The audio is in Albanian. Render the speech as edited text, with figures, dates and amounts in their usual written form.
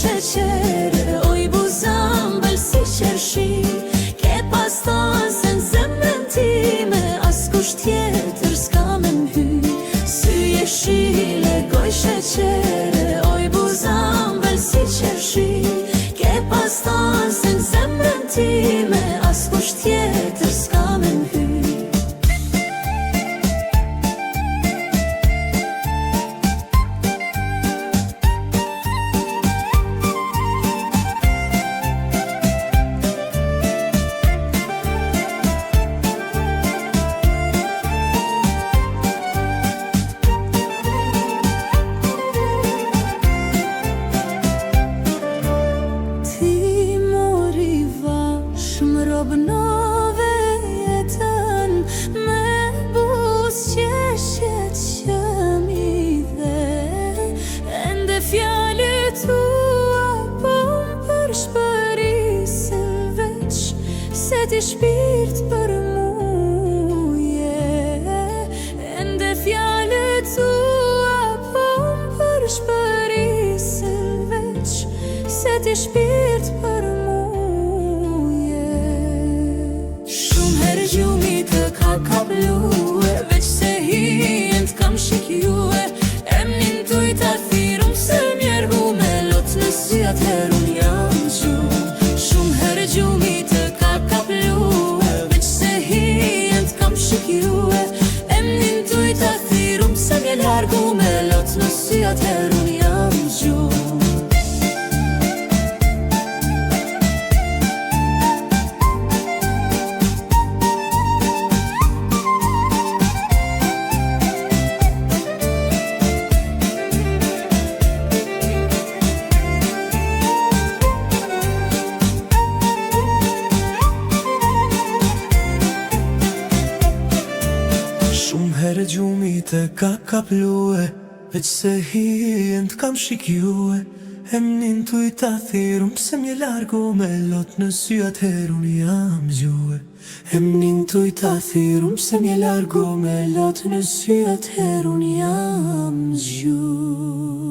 sheqer, oj buzam bëll si qershi. Ke pas thonë se në zemrën time askush tjetër s'ka me m'hy. Sy jeshile, goj sheqer, oj buzam bëll si qershi. Ke pas thonë se në zemrën time askush tjetër s'ka me m'hy. Robnove jetën me buzëqeshjet që mi dhe. Ende fjalët tua po m'përshpërisin veç se ti shpirt për muje. Ende fjalët tua po m'përshpërisin veç se ti shpirt për muje. Gjumi të ka kaplue, veç se hijen t'kam shikjue. Emnin tuj ta thirum se mjerhu me lot në sy, atëherë unë jam gjumë. Shumë herë gjumi të ka kaplue, veç se hijen t'kam shikjue. Emnin tuj ta thirum se mjerhu me lot në sy, atëherë unë jam gjumë. Shumë herë gjumi të ka kaplue, veç se hijen t'kam shikjue. Emnin tuj ta thirum se m'je largu me lot në sy, atëherë unë jam gjue. Emnin tuj ta thirum se m'je largu me lot në sy, atëherë unë jam gjue.